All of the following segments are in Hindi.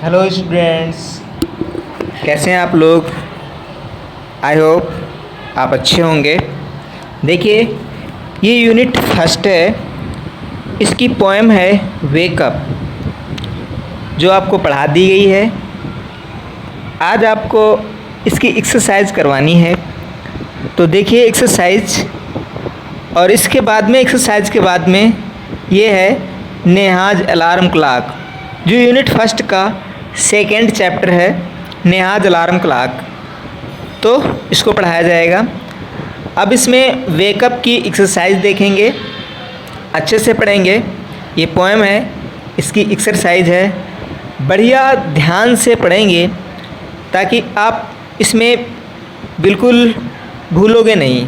हेलो स्टूडेंट्स, कैसे हैं आप लोग। आई होप आप अच्छे होंगे। देखिए, ये यूनिट फर्स्ट है। इसकी पोएम है वेकअप, जो आपको पढ़ा दी गई है। आज आपको इसकी एक्सरसाइज करवानी है। तो देखिए एक्सरसाइज, और इसके बाद में एक्सरसाइज के बाद में ये है नेहाज अलार्म क्लॉक, जो यूनिट फर्स्ट का सेकेंड चैप्टर है, नेहाज अलार्म क्लॉक। तो इसको पढ़ाया जाएगा। अब इसमें वेकअप की एक्सरसाइज देखेंगे, अच्छे से पढ़ेंगे। ये पोएम है, इसकी एक्सरसाइज है। बढ़िया ध्यान से पढ़ेंगे ताकि आप इसमें बिल्कुल भूलोगे नहीं।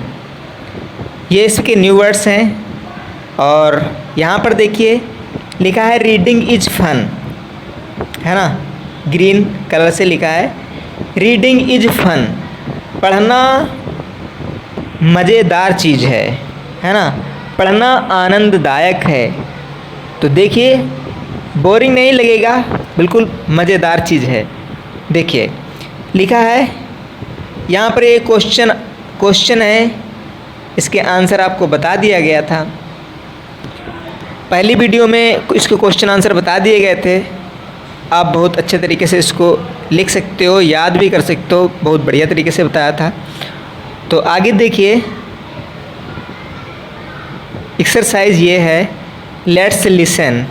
ये इसके न्यू वर्ड्स हैं। और यहाँ पर देखिए लिखा है रीडिंग इज फन, है ना, ग्रीन कलर से लिखा है रीडिंग इज फन। पढ़ना मज़ेदार चीज़ है ना, पढ़ना आनंददायक है। तो देखिए बोरिंग नहीं लगेगा, बिल्कुल मज़ेदार चीज़ है। देखिए लिखा है यहाँ पर एक क्वेश्चन है, इसके आंसर आपको बता दिया गया था। पहली वीडियो में इसके क्वेश्चन आंसर बता दिए गए थे। आप बहुत अच्छे तरीके से इसको लिख सकते हो, याद भी कर सकते हो, बहुत बढ़िया तरीके से बताया था। तो आगे देखिए एक्सरसाइज ये है लेट्स लिसन।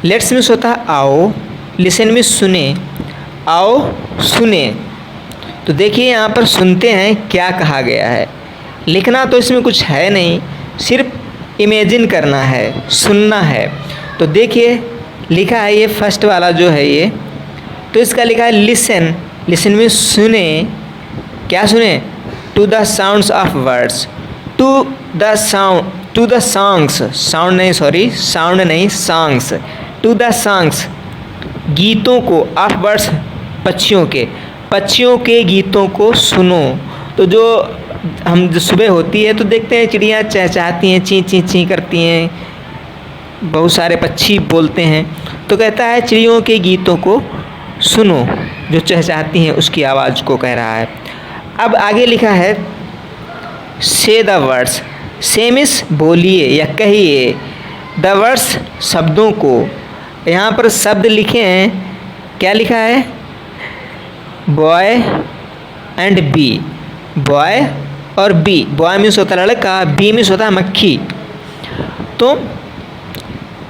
लेट्स मीन्स होता है आओ, लिसन मीन्स सुने, आओ सुने। तो देखिए यहाँ पर सुनते हैं क्या कहा गया है। लिखना तो इसमें कुछ है नहीं, सिर्फ इमेजिन करना है, सुनना है। तो देखिए लिखा है ये फर्स्ट वाला जो है ये, तो इसका लिखा है लिसन। लिसन में सुने, क्या सुने? To the sounds of words, to the songs, sound no, sorry sound नहीं, सॉन्ग्स, टू द सॉन्ग्स, गीतों को, ऑफ वर्ड्स, पक्षियों के गीतों को सुनो। तो जो हम जो सुबह होती है तो देखते हैं चिड़ियाँ चहचहाती हैं, ची ची ची करती हैं, बहुत सारे पक्षी बोलते हैं। तो कहता है चिड़ियों के गीतों को सुनो, जो चहचहाती हैं उसकी आवाज़ को कह रहा है। अब आगे लिखा है से द वर्ड्स, से मीन्स बोलिए या कहिए, द वर्ड्स शब्दों को। यहाँ पर शब्द लिखे हैं, क्या लिखा है? बॉय एंड बी, बॉय और बी। बॉय मीन्स होता है लड़का, बी मीन्स होता है मक्खी। तो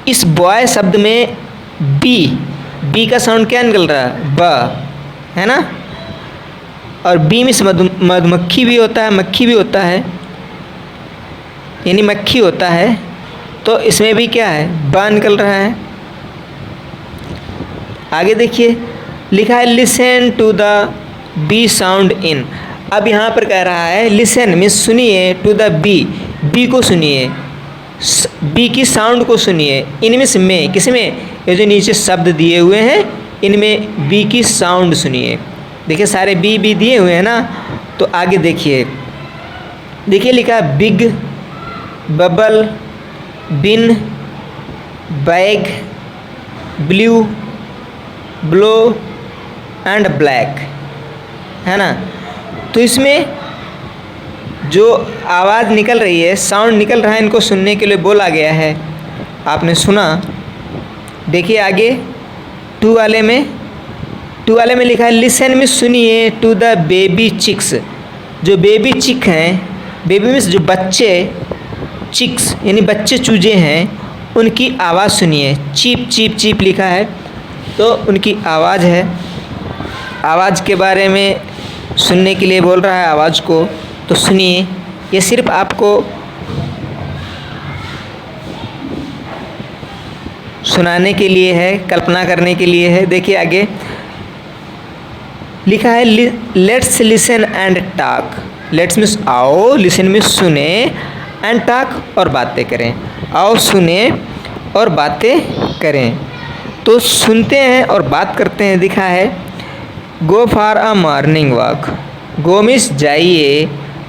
इस बॉय शब्द में बी का साउंड क्या निकल रहा है? ब, है ना। और बी मीन्स मधुमक्खी भी होता है, मक्खी भी होता है, यानी मक्खी होता है। तो इसमें भी क्या है? ब निकल रहा है। आगे देखिए लिखा है listen to the B sound in. अब यहाँ पर कह रहा है लिसन मीन्स सुनिए, टू द बी को सुनिए, बी की साउंड को सुनिए, इनमें से में, किस में? ये जो नीचे शब्द दिए हुए हैं इनमें बी की साउंड सुनिए। देखिए सारे बी दिए हुए हैं ना। तो आगे देखिए लिखा है big, bubble, bin, bag, blue, blow and black, है ना। तो इसमें जो आवाज़ निकल रही है, साउंड निकल रहा है, इनको सुनने के लिए बोला गया है। आपने सुना। देखिए आगे टू वाले में लिखा है लिसन में सुनिए टू द बेबी चिक्स। जो बेबी चिक हैं, बेबी मीन्स जो बच्चे, चिक्स यानी बच्चे चूजे हैं, उनकी आवाज़ सुनिए। चीप चीप चीप लिखा है, तो उनकी आवाज़ है। आवाज़ के बारे में सुनने के लिए बोल रहा है आवाज़ को, तो सुनिए। ये सिर्फ आपको सुनाने के लिए है, कल्पना करने के लिए है। देखिए आगे लिखा है let's listen and talk. Let's means आओ, लिसन मीन्स सुने, एंड टॉक और बातें करें। आओ सुने और बातें करें। तो सुनते हैं और बात करते हैं। दिखा है go for a morning walk. Go means जाइए,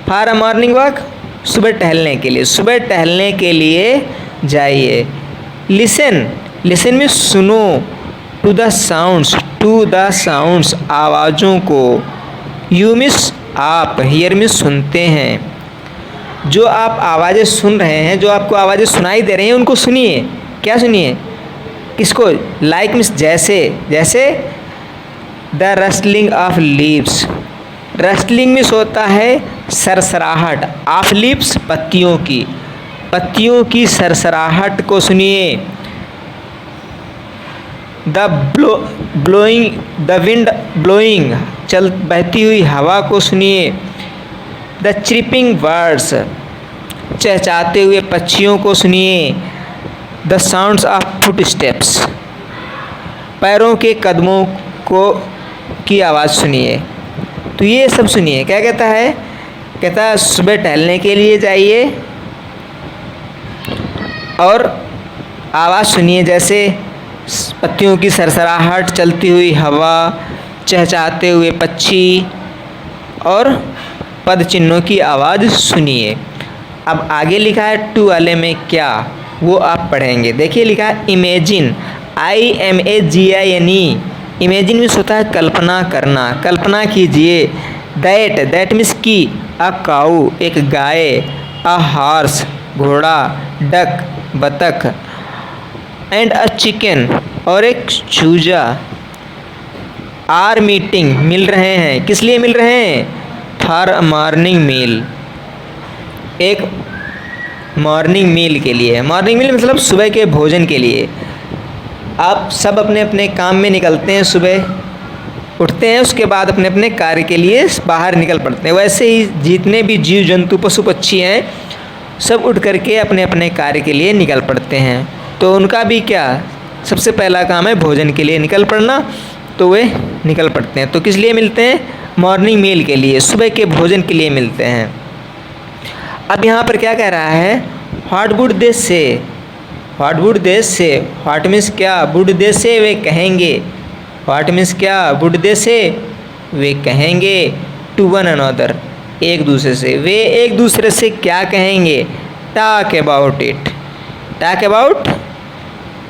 फॉर अ मॉर्निंग वॉक सुबह टहलने के लिए, सुबह टहलने के लिए जाइए। लिसन, लिसन में सुनो, टू द साउंड्स आवाज़ों को, यू मिस आप, हियर मिस सुनते हैं। जो आप आवाज़ें सुन रहे हैं, जो आपको आवाज़ें सुनाई दे रही हैं, उनको सुनिए। क्या सुनिए? किसको? लाइक मिस जैसे द रस्टलिंग ऑफ लीव्स। रस्टलिंग मिस होता है सरसराहट, ऑफ लीव्स पत्तियों की सरसराहट को सुनिए। द विंड ब्लोइंग, बहती हुई हवा को सुनिए। द चिरपिंग बर्ड्स, चहचहाते हुए पक्षियों को सुनिए। The sounds of foot steps, पैरों के कदमों की आवाज़ सुनिए। तो ये सब सुनिए। क्या कहता है? कहता है सुबह टहलने के लिए जाइए और आवाज़ सुनिए, जैसे पत्तियों की सरसराहट, चलती हुई हवा, चहचहाते हुए पक्षी और पद चिन्हों की आवाज़ सुनिए। अब आगे लिखा है टू वाले में क्या, वो आप पढ़ेंगे। देखिए लिखा है इमेजिन, IMAGINE। इमेजिन मीन्स होता है कल्पना करना, कल्पना कीजिए। दैट मीन्स की, अ काऊ एक गाय, अ हॉर्स घोड़ा, डक बतख, एंड अ चिकन और एक चूजा, आर मीटिंग मिल रहे हैं। किस लिए मिल रहे हैं? फॉर अ मॉर्निंग मील, एक मॉर्निंग मील के लिए। मॉर्निंग मील मतलब सुबह के भोजन के लिए। आप सब अपने अपने काम में निकलते हैं, सुबह उठते हैं, उसके बाद अपने अपने कार्य के लिए बाहर निकल पड़ते हैं। वैसे ही जितने भी जीव जंतु पशु पक्षी हैं, सब उठ करके अपने अपने कार्य के लिए निकल पड़ते हैं। तो उनका भी क्या सबसे पहला काम है भोजन के लिए निकल पड़ना, तो वे निकल पड़ते हैं। तो किस लिए मिलते हैं? मॉर्निंग मील के लिए, सुबह के भोजन के लिए मिलते हैं। अब यहाँ पर क्या कह रहा है? व्हाट वुड दे से, व्हाट वुड दे से, व्हाट मीन्स क्या, वुड दे से वे कहेंगे, व्हाट मीन्स क्या, वुड दे से वे कहेंगे, टू वन अनदर एक दूसरे से, वे एक दूसरे से क्या कहेंगे? Talk about it, talk about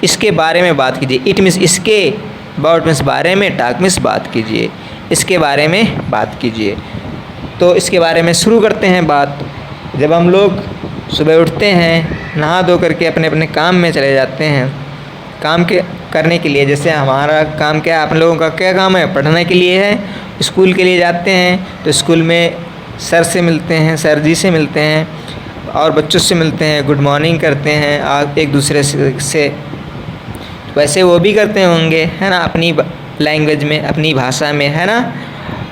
इसके बारे में बात कीजिए। इट मीन्स इसके, अबाउट मीन्स बारे में, टॉक मीन्स बात कीजिए, इसके बारे में बात कीजिए। तो इसके बारे में शुरू करते हैं बात। जब हम लोग सुबह उठते हैं, नहा धो करके अपने अपने काम में चले जाते हैं, काम के करने के लिए। जैसे हमारा काम क्या है, आप लोगों का क्या काम है? पढ़ने के लिए है। स्कूल के लिए जाते हैं तो स्कूल में सर से मिलते हैं, सर जी से मिलते हैं और बच्चों से मिलते हैं, गुड मॉर्निंग करते हैं आप एक दूसरे से। वैसे वो भी करते होंगे, है ना, अपनी लैंग्वेज में, अपनी भाषा में, है ना।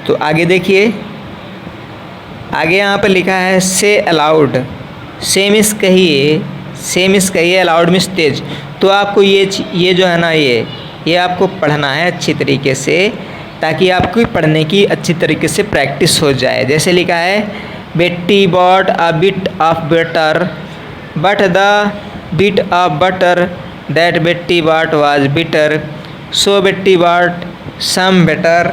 तो आगे देखिए, आगे यहाँ पर लिखा है से अलाउड, से मिस कहिए, से मिस कहिए, अलाउड मिस तेज। तो आपको ये जो है ना, ये आपको पढ़ना है अच्छी तरीके से, ताकि आपकी पढ़ने की अच्छी तरीके से प्रैक्टिस हो जाए। जैसे लिखा है Betty bought a bit of butter, but the bit of butter that Betty bought was bitter, so Betty bought some better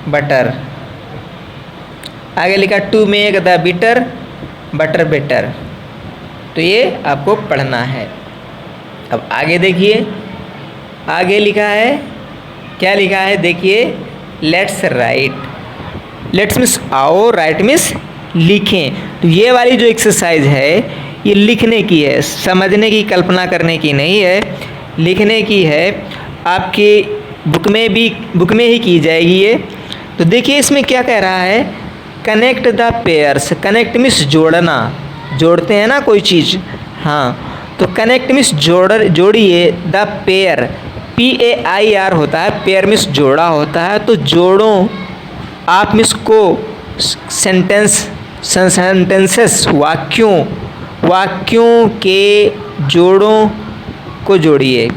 butter. आगे लिखा to make the bitter butter better. तो ये आपको पढ़ना है। अब आगे देखिए, आगे लिखा है, क्या लिखा है? देखिए, लेट्स राइट, लेट्स मीन्स आओ, राइट मीन्स लिखें। तो ये वाली जो एक्सरसाइज है, ये लिखने की है, समझने की, कल्पना करने की नहीं है, लिखने की है। आपकी बुक में ही की जाएगी ये। तो देखिए इसमें क्या कह रहा है? Connect the pairs, connect means जोड़ना, जोड़ते हैं ना कोई चीज़, हाँ। तो कनेक्ट मीन्स जोड़िए, द पेयर, PAIR होता है, पेयर मीन्स जोड़ा होता है। तो जोड़ो आप मिस को, सेंटेंसेस वाक्यों के जोड़ों को जोड़िए।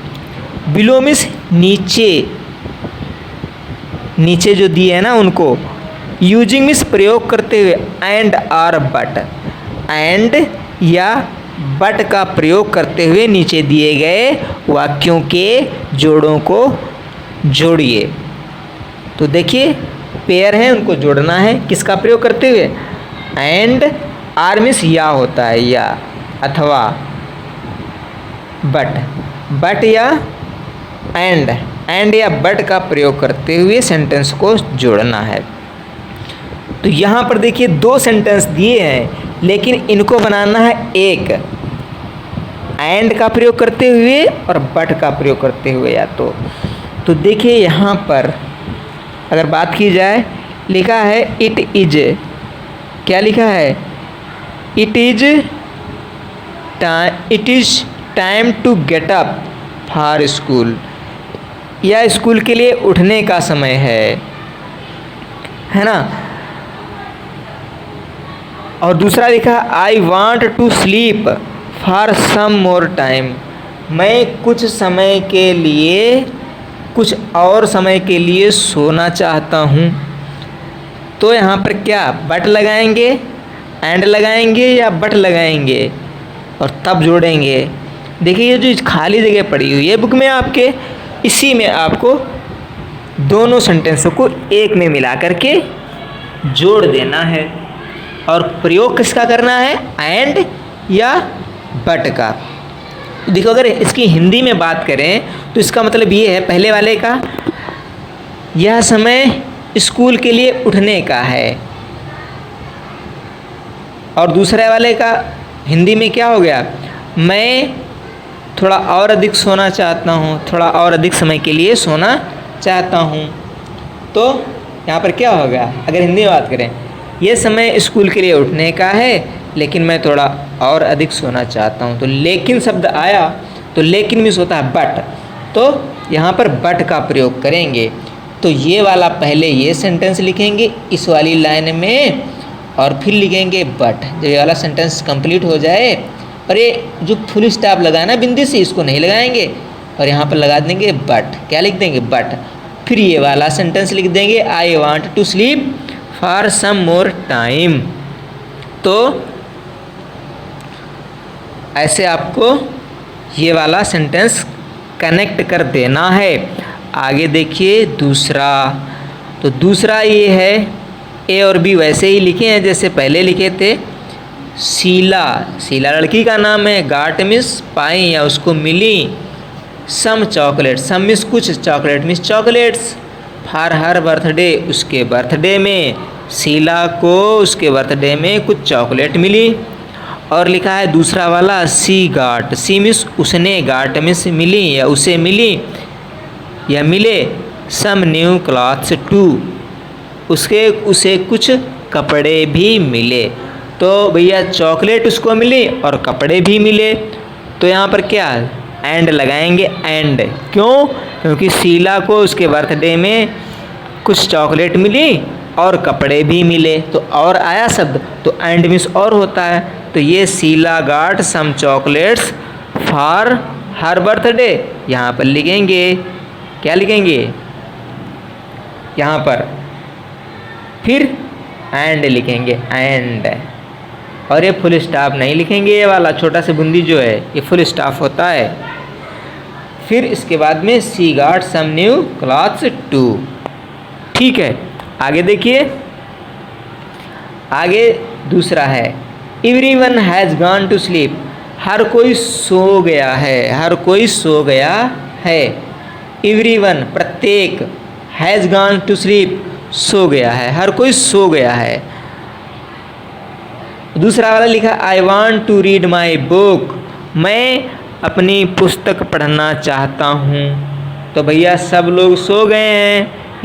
बिलो मीन्स नीचे जो दिए हैं ना उनको। यूजिंग मीन्स प्रयोग करते हुए, एंड और बट, एंड या बट का प्रयोग करते हुए नीचे दिए गए वाक्यों के जोड़ों को जोड़िए। तो देखिए पेयर हैं, उनको जोड़ना है, किसका प्रयोग करते हुए? एंड, आर मीन्स या होता है, या, अथवा बट या एंड या बट का प्रयोग करते हुए सेंटेंस को जोड़ना है। तो यहाँ पर देखिए 2 सेंटेंस दिए हैं, लेकिन इनको बनाना है एक, एंड का प्रयोग करते हुए और बट का प्रयोग करते हुए। या तो देखिए यहाँ पर अगर बात की जाए, लिखा है इट इज, क्या लिखा है, it is time to get up for school, या स्कूल के लिए उठने का समय है ना। और दूसरा लिखा I want to sleep for some more time, मैं कुछ और समय के लिए सोना चाहता हूँ। तो यहाँ पर क्या बट लगाएंगे, एंड लगाएंगे या बट लगाएंगे और तब जोड़ेंगे। देखिए ये जो खाली जगह पड़ी हुई है बुक में आपके, इसी में आपको दोनों सेंटेंसों को एक में मिला करके जोड़ देना है। और प्रयोग किसका करना है, एंड या बट का। देखो अगर इसकी हिंदी में बात करें तो इसका मतलब ये है, पहले वाले का यह समय स्कूल के लिए उठने का है, और दूसरे वाले का हिंदी में क्या हो गया, मैं थोड़ा और अधिक सोना चाहता हूँ, थोड़ा और अधिक समय के लिए सोना चाहता हूँ। तो यहाँ पर क्या होगा, अगर हिंदी में बात करें, ये समय स्कूल के लिए उठने का है लेकिन मैं थोड़ा और अधिक सोना चाहता हूँ। तो लेकिन शब्द आया तो लेकिन मीन्स होता है बट, तो यहाँ पर बट का प्रयोग करेंगे। तो ये वाला पहले ये सेंटेंस लिखेंगे इस वाली लाइन में, और फिर लिखेंगे बट। जब ये वाला सेंटेंस कंप्लीट हो जाए, और ये जो फुल स्टॉप लगाना बिंदी से, इसको नहीं लगाएंगे और यहाँ पर लगा देंगे बट। क्या लिख देंगे, बट। फिर ये वाला सेंटेंस लिख देंगे I want to sleep for some more time. तो ऐसे आपको ये वाला सेंटेंस कनेक्ट कर देना है। आगे देखिए दूसरा, तो दूसरा ये है, ए और बी वैसे ही लिखे हैं जैसे पहले लिखे थे। शीला लड़की का नाम है, गाट मिस पाई या उसको मिली सम चॉकलेट, सम मिस कुछ, chocolate miss chocolates, for her birthday उसके बर्थडे में, शीला को उसके बर्थडे में कुछ चॉकलेट मिली। और लिखा है दूसरा वाला सी गाट, सी मिस उसने, गाट मिस मिली या उसे मिली या मिले सम न्यू क्लॉथ्स टू, उसे कुछ कपड़े भी मिले। तो भैया चॉकलेट उसको मिली और कपड़े भी मिले। तो यहाँ पर क्या एंड लगाएंगे, एंड क्यों, क्योंकि शीला को उसके बर्थडे में कुछ चॉकलेट मिली और कपड़े भी मिले। तो और आया शब्द तो एंड मीन्स और होता है। तो ये शीला गाट सम चॉकलेट्स फॉर हर बर्थडे, यहाँ पर लिखेंगे, क्या लिखेंगे यहाँ पर, फिर एंड लिखेंगे, एंड। और ये फुल स्टॉप नहीं लिखेंगे, ये वाला छोटा सा बूंदी जो है ये फुल स्टॉप होता है। फिर इसके बाद में she got some new clothes too. ठीक है, आगे देखिए, आगे दूसरा है everyone has gone to sleep, हर कोई सो गया है, हर कोई सो गया है। एवरीवन प्रत्येक, हैज़ गॉन टू स्लीप सो गया है, हर कोई सो गया है। दूसरा वाला लिखा I want to read my book, मैं अपनी पुस्तक पढ़ना चाहता हूँ। तो भैया सब लोग सो गए हैं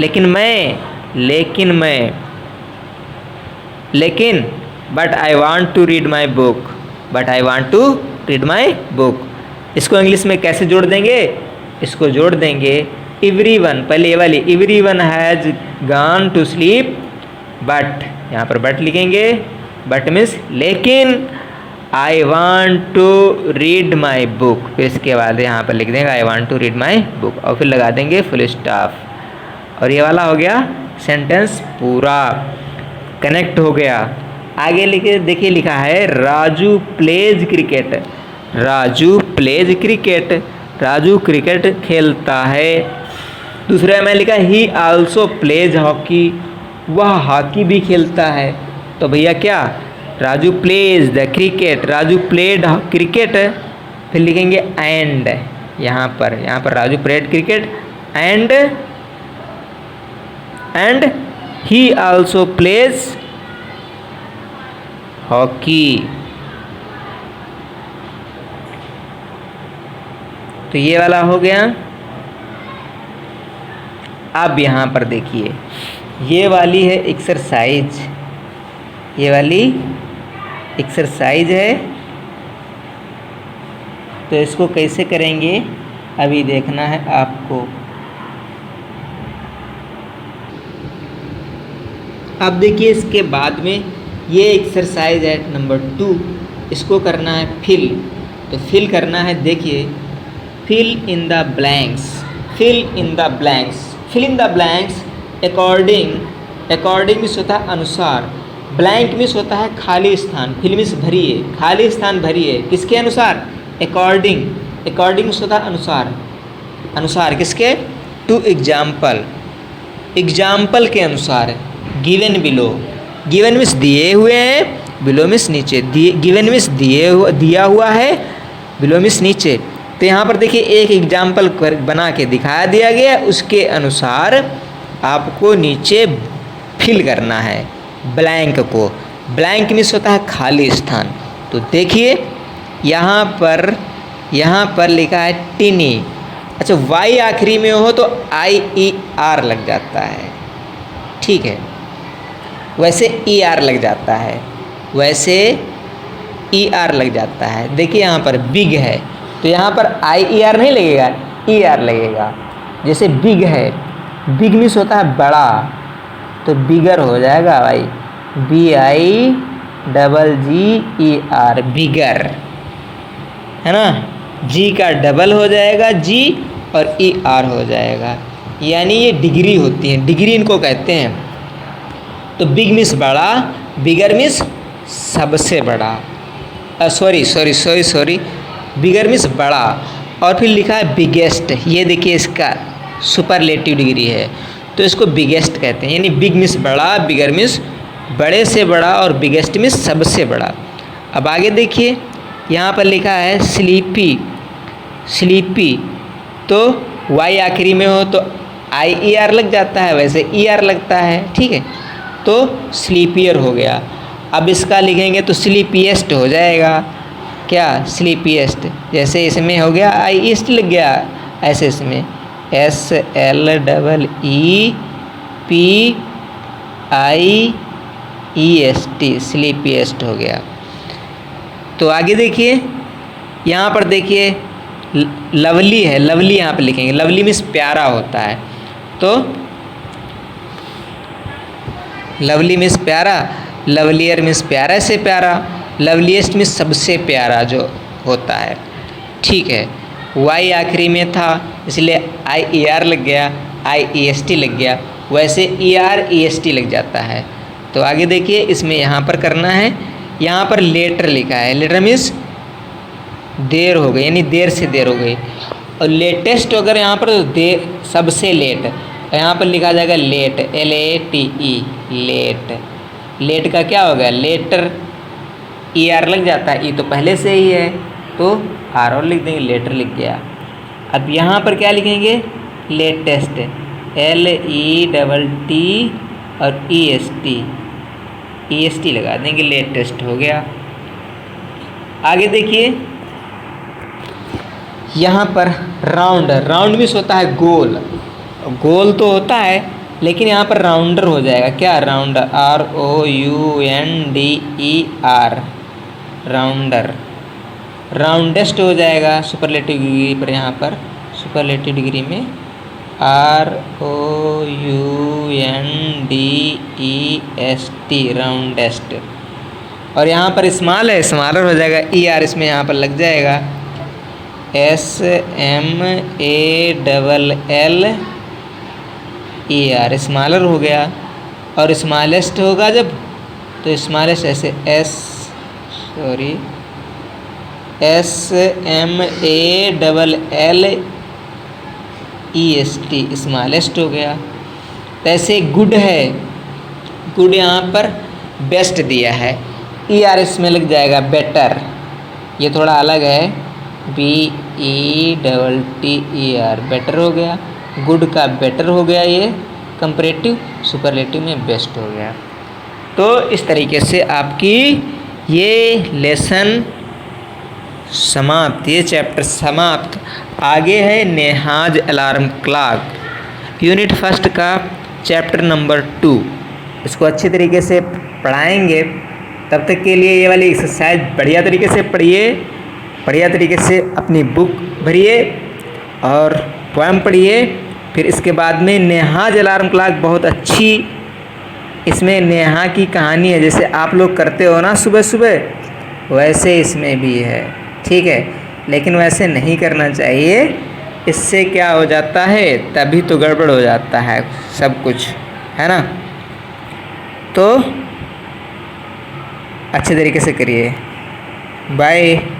लेकिन but I want to read my book, but I want to read my book. इसको इंग्लिश में कैसे जोड़ देंगे, इसको जोड़ देंगे एवरीवन, पहले ये वाली everyone has gone to sleep but, यहाँ पर बट लिखेंगे, बट मीन्स लेकिन I want to read my book. फिर इसके बाद यहाँ पर लिख देंगे I want to read my book और फिर लगा देंगे फुल स्टॉप। और ये वाला हो गया सेंटेंस पूरा कनेक्ट हो गया। आगे लिखे देखिए, लिखा है Raju pledge cricket, Raju pledge cricket, Raju cricket खेलता है। दूसरा में लिखा ही आल्सो प्लेज हॉकी, वह हॉकी भी खेलता है। तो भैया क्या, Raju plays the cricket, Raju played cricket, फिर लिखेंगे एंड, यहाँ पर Raju played cricket and he also pledge hockey. तो ये वाला हो गया। अब यहाँ पर देखिए, ये वाली है एक्सरसाइज, ये वाली एक्सरसाइज है। तो इसको कैसे करेंगे अभी देखना है आपको। अब देखिए इसके बाद में ये एक्सरसाइज है नंबर 2, इसको करना है फिल। तो फिल करना है, देखिए fill in the blanks, fill in the blanks, fill in the blanks according means होता है अनुसार, ब्लैंक मीन्स होता है खाली स्थान, फिल मीन्स भरिए, खाली स्थान भरिए, किसके अनुसार, अकॉर्डिंग होता है अनुसार, अनुसार किसके, टू एग्जाम्पल के अनुसार, गिवन बिलो, गिवन मीन्स दिए हुए हैं, बिलो मीन्स नीचे, गिवन मीन्स दिया हुआ है, बिलो मीन्स नीचे। तो यहाँ पर देखिए एक एग्जाम्पल बना के दिखाया दिया गया, उसके अनुसार आपको नीचे फिल करना है ब्लैंक को। ब्लैंक मीन्स होता है खाली स्थान। तो देखिए यहाँ पर लिखा है टिनी। अच्छा, वाई आखिरी में हो तो IER लग जाता है, ठीक है, वैसे ER लग जाता है, वैसे ER लग जाता है। देखिए यहाँ पर बिग है तो यहाँ पर IER नहीं लगेगा, ER लगेगा। जैसे बिग है, बिग मीन्स होता है बड़ा, तो बिगर हो जाएगा भाई, BIGGER, बिगर, है ना, जी का डबल हो जाएगा जी और ER हो जाएगा, यानी ये डिग्री होती है, डिग्री इनको कहते हैं। तो बिग मीन्स बड़ा, बिगर मीन्स सबसे बड़ा, सॉरी, बिगर मीन्स बड़ा। और फिर लिखा है बिगेस्ट, ये देखिए इसका सुपरलेटिव डिग्री है, तो इसको बिगेस्ट कहते हैं, यानी बिग मीन्स बड़ा, बिगर मीन्स बड़े से बड़ा और बिगेस्ट मीन्स सबसे बड़ा। अब आगे देखिए यहाँ पर लिखा है स्लीपी, तो वाई आखिरी में हो तो IER लग जाता है, वैसे ER लगता है, ठीक है, तो स्लीपियर हो गया। अब इसका लिखेंगे तो स्लीपीएस्ट हो जाएगा, क्या, स्लीपीएस्ट, जैसे इसमें हो गया IEST लग गया, ऐसे इसमें SLEEPIEST, स्लीपीएस्ट हो गया। तो आगे देखिए यहाँ पर देखिए लवली है, लवली यहाँ पे लिखेंगे, लवली मीन्स प्यारा होता है, तो लवली मीन्स प्यारा, लवलियर मीन्स प्यारा से प्यारा, लवलीएस्ट मीन्स सबसे प्यारा जो होता है, ठीक है। वाई आखिरी में था इसलिए IER लग गया, IEST लग गया, वैसे EREST लग जाता है। तो आगे देखिए इसमें यहाँ पर करना है, यहाँ पर लेटर लिखा है, लेटर मीन्स देर हो गई, यानी देर से देर हो गई, और लेटेस्ट अगर यहाँ पर देर, सबसे लेट, यहाँ पर लिखा जाएगा लेट, LATE, लेट, लेट का क्या हो गया, लेटर, ER लग जाता है, E तो पहले से ही है तो R और लिख देंगे, लेटर लिख गया। अब यहाँ पर क्या लिखेंगे, लेटेस्ट, LETT और EST लगा देंगे, लेटेस्ट हो गया। आगे देखिए यहाँ पर राउंड मीन्स होता है गोल, गोल तो होता है लेकिन यहाँ पर राउंडर हो जाएगा, क्या, राउंडर, ROUNDER, राउंडर, राउंडेस्ट हो जाएगा सुपरलेटिव डिग्री पर, यहाँ पर सुपरलेटिव डिग्री में ROUNDEST, राउंडेस्ट। और यहाँ पर स्मॉल है, स्मॉलर हो जाएगा, ER इसमें यहाँ पर लग जाएगा, SMALLER, स्मॉलर हो गया। और स्मॉलेस्ट होगा जब, तो स्मॉलेस्ट ऐसे SMALLEST, स्मॉलेस्ट हो गया। ऐसे गुड है, गुड यहाँ पर बेस्ट दिया है, ER इसमें लग जाएगा, बेटर, ये थोड़ा अलग है, BETTER, BETTER, बेटर हो गया। गुड का बेटर हो गया, ये कंपैरेटिव, सुपरलेटिव में बेस्ट हो गया। तो इस तरीके से आपकी ये लेसन समाप्त, ये चैप्टर समाप्त। आगे है Neha's alarm clock, unit first का चैप्टर नंबर 2। इसको अच्छी तरीके से पढ़ाएंगे। तब तक के लिए ये वाली एक्सरसाइज बढ़िया तरीके से पढ़िए, बढ़िया तरीके से अपनी बुक भरिए और पोएम पढ़िए। फिर इसके बाद में नेहाज अलार्म क्लॉक बहुत अच्छी, इसमें नेहा की कहानी है, जैसे आप लोग करते हो ना सुबह सुबह, वैसे इसमें भी है, ठीक है। लेकिन वैसे नहीं करना चाहिए, इससे क्या हो जाता है, तभी तो गड़बड़ हो जाता है सब कुछ, है ना। तो अच्छे तरीके से करिए। बाय।